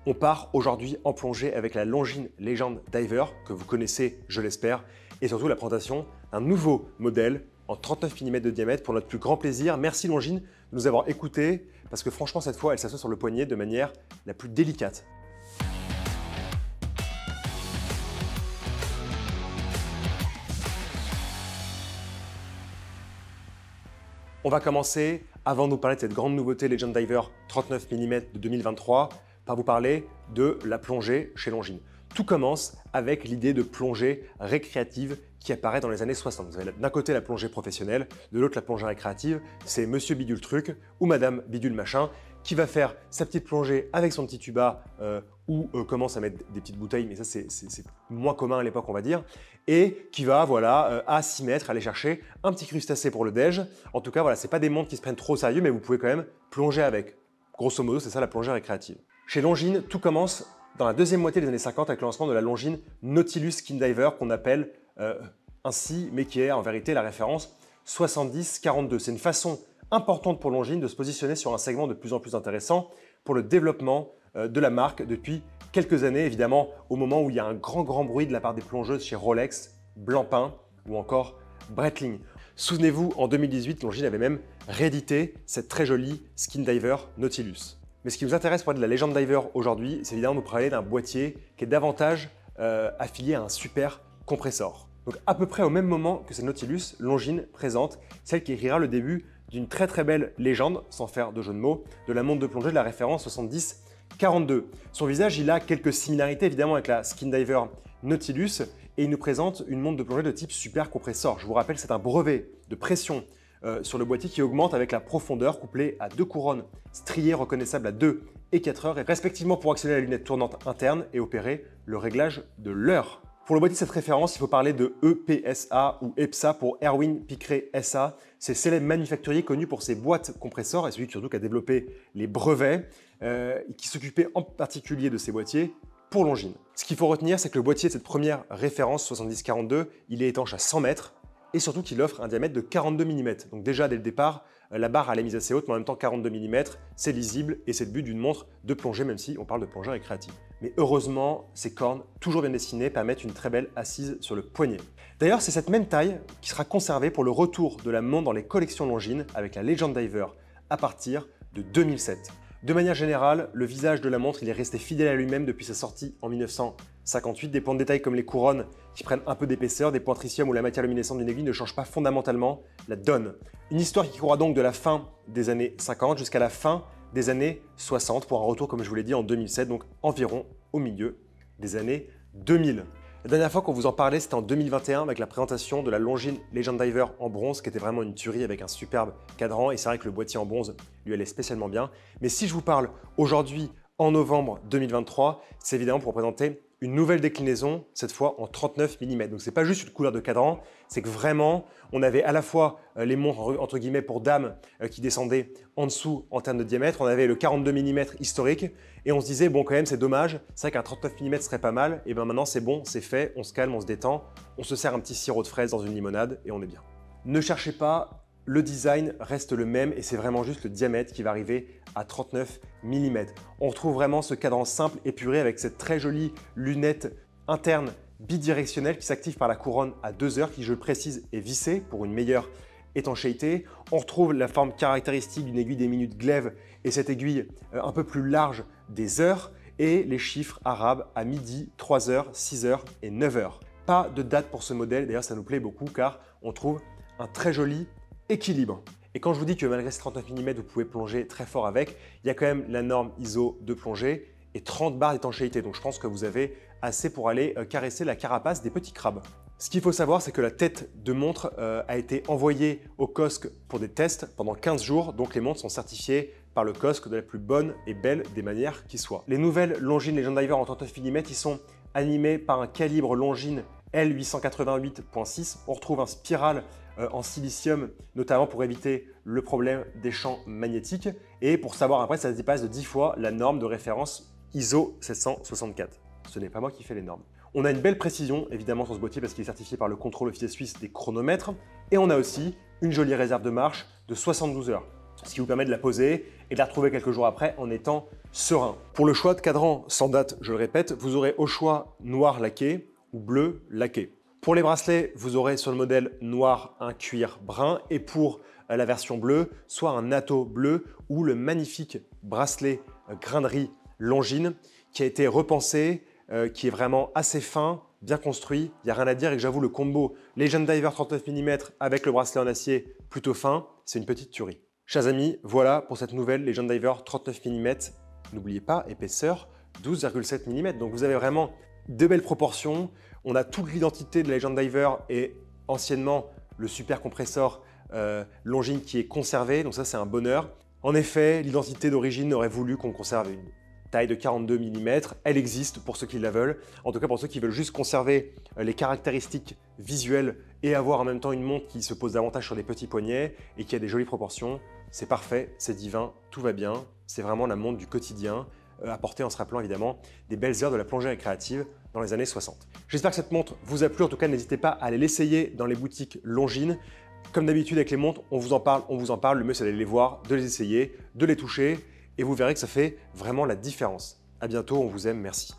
On part aujourd'hui en plongée avec la Longines Legend Diver, que vous connaissez, je l'espère, et surtout la présentation d'un nouveau modèle en 39 mm de diamètre pour notre plus grand plaisir. Merci Longines de nous avoir écoutés, parce que franchement cette fois elle s'assoit sur le poignet de manière la plus délicate. On va commencer, avant de nous parler de cette grande nouveauté Legend Diver 39 mm de 2023, par vous parler de la plongée chez Longines. Tout commence avec l'idée de plongée récréative qui apparaît dans les années 60. Vous avez d'un côté la plongée professionnelle, de l'autre la plongée récréative. C'est Monsieur Bidule Truc ou Madame Bidule Machin qui va faire sa petite plongée avec son petit tuba ou commence à mettre des petites bouteilles, mais ça c'est moins commun à l'époque on va dire, et qui va voilà, à 6 mètres aller chercher un petit crustacé pour le déj. En tout cas, voilà, c'est pas des montres qui se prennent trop au sérieux, mais vous pouvez quand même plonger avec. Grosso modo, c'est ça la plongée récréative. Chez Longines, tout commence dans la deuxième moitié des années 50 avec le lancement de la Longines Nautilus Skin Diver qu'on appelle ainsi, mais qui est en vérité la référence 70-42. C'est une façon importante pour Longines de se positionner sur un segment de plus en plus intéressant pour le développement de la marque depuis quelques années, évidemment au moment où il y a un grand bruit de la part des plongeuses chez Rolex, Blancpain ou encore Breitling. Souvenez-vous, en 2018, Longines avait même réédité cette très jolie Skin Diver Nautilus. Mais ce qui nous intéresse pour parler de la Legend Diver aujourd'hui, c'est évidemment nous parler d'un boîtier qui est davantage affilié à un super compresseur. Donc à peu près au même moment que cette Nautilus, Longines présente celle qui écrira le début d'une très belle légende, sans faire de jeu de mots, de la montre de plongée de la référence 70-42. Son visage, il a quelques similarités évidemment avec la Skin Diver Nautilus et il nous présente une montre de plongée de type super compresseur. Je vous rappelle, c'est un brevet de pression sur le boîtier qui augmente avec la profondeur couplée à deux couronnes striées reconnaissables à 2 et 4 heures et respectivement pour accélérer la lunette tournante interne et opérer le réglage de l'heure. Pour le boîtier de cette référence, il faut parler de EPSA ou EPSA pour Erwin Picret SA. C'est le célèbre manufacturier connu pour ses boîtes compresseurs et celui surtout qui a développé les brevets qui s'occupait en particulier de ces boîtiers pour Longines. Ce qu'il faut retenir, c'est que le boîtier de cette première référence 70-42, il est étanche à 100 mètres et surtout qu'il offre un diamètre de 42 mm. Donc déjà dès le départ, la barre elle est mise assez haute, mais en même temps 42 mm, c'est lisible et c'est le but d'une montre de plongée, même si on parle de plongée récréative. Mais heureusement, ces cornes, toujours bien dessinées, permettent une très belle assise sur le poignet. D'ailleurs, c'est cette même taille qui sera conservée pour le retour de la montre dans les collections Longines avec la Legend Diver à partir de 2007. De manière générale, le visage de la montre il est resté fidèle à lui-même depuis sa sortie en 1958. Des points de détail comme les couronnes qui prennent un peu d'épaisseur, des points tritium ou la matière luminescente d'une aiguille ne changent pas fondamentalement la donne. Une histoire qui courra donc de la fin des années 50 jusqu'à la fin des années 60 pour un retour, comme je vous l'ai dit, en 2007, donc environ au milieu des années 2000. La dernière fois qu'on vous en parlait, c'était en 2021 avec la présentation de la Longines Legend Diver en bronze qui était vraiment une tuerie avec un superbe cadran et c'est vrai que le boîtier en bronze lui allait spécialement bien. Mais si je vous parle aujourd'hui en novembre 2023, c'est évidemment pour présenter une nouvelle déclinaison, cette fois en 39 mm. Donc c'est pas juste une couleur de cadran, c'est que vraiment on avait à la fois les montres entre guillemets pour dames qui descendaient en dessous en termes de diamètre, on avait le 42 mm historique et on se disait bon quand même c'est dommage, c'est vrai qu'un 39 mm serait pas mal, et bien maintenant c'est bon, c'est fait, on se calme, on se détend, on se sert un petit sirop de fraise dans une limonade et on est bien. Ne cherchez pas, le design reste le même et c'est vraiment juste le diamètre qui va arriver à 39 mm. On retrouve vraiment ce cadran simple épuré avec cette très jolie lunette interne bidirectionnelle qui s'active par la couronne à 2 heures qui, je le précise, est vissée pour une meilleure étanchéité. On retrouve la forme caractéristique d'une aiguille des minutes glaive et cette aiguille un peu plus large des heures et les chiffres arabes à midi, 3 heures, 6 heures et 9 heures. Pas de date pour ce modèle, d'ailleurs ça nous plaît beaucoup car on trouve un très joli équilibre. Et quand je vous dis que malgré ces 39 mm, vous pouvez plonger très fort avec, il y a quand même la norme ISO de plongée et 30 barres d'étanchéité. Donc je pense que vous avez assez pour aller caresser la carapace des petits crabes. Ce qu'il faut savoir, c'est que la tête de montre a été envoyée au COSC pour des tests pendant 15 jours. Donc les montres sont certifiées par le COSC de la plus bonne et belle des manières qui soient. Les nouvelles Longines Legend Diver en 39 mm, ils sont animés par un calibre Longines L888.6. On retrouve un spiral en silicium, notamment pour éviter le problème des champs magnétiques. Et pour savoir après, ça dépasse de 10 fois la norme de référence ISO 764. Ce n'est pas moi qui fais les normes. On a une belle précision évidemment sur ce boîtier parce qu'il est certifié par le contrôle officiel suisse des chronomètres. Et on a aussi une jolie réserve de marche de 72 heures. ce qui vous permet de la poser et de la retrouver quelques jours après en étant serein. Pour le choix de cadran sans date, je le répète, vous aurez au choix noir laqué ou bleu laqué. Pour les bracelets, vous aurez sur le modèle noir un cuir brun et pour la version bleue, soit un natto bleu ou le magnifique bracelet grainerie Longines qui a été repensé, qui est vraiment assez fin, bien construit, il n'y a rien à dire et que j'avoue le combo Legend Diver 39 mm avec le bracelet en acier plutôt fin, c'est une petite tuerie. Chers amis, voilà pour cette nouvelle Legend Diver 39 mm. N'oubliez pas, épaisseur 12,7 mm. Donc vous avez vraiment de belles proportions. On a toute l'identité de la Legend Diver et anciennement le super compresseur Longines qui est conservé. Donc ça, c'est un bonheur. En effet, l'identité d'origine aurait voulu qu'on conserve une taille de 42 mm. Elle existe pour ceux qui la veulent. En tout cas, pour ceux qui veulent juste conserver les caractéristiques visuelles et avoir en même temps une montre qui se pose davantage sur des petits poignets et qui a des jolies proportions, c'est parfait, c'est divin, tout va bien. C'est vraiment la montre du quotidien, apportée en se rappelant évidemment des belles heures de la plongée récréative dans les années 60. J'espère que cette montre vous a plu. En tout cas, n'hésitez pas à aller l'essayer dans les boutiques Longines. Comme d'habitude avec les montres, on vous en parle. Le mieux, c'est d'aller les voir, de les essayer, de les toucher et vous verrez que ça fait vraiment la différence. À bientôt, on vous aime, merci.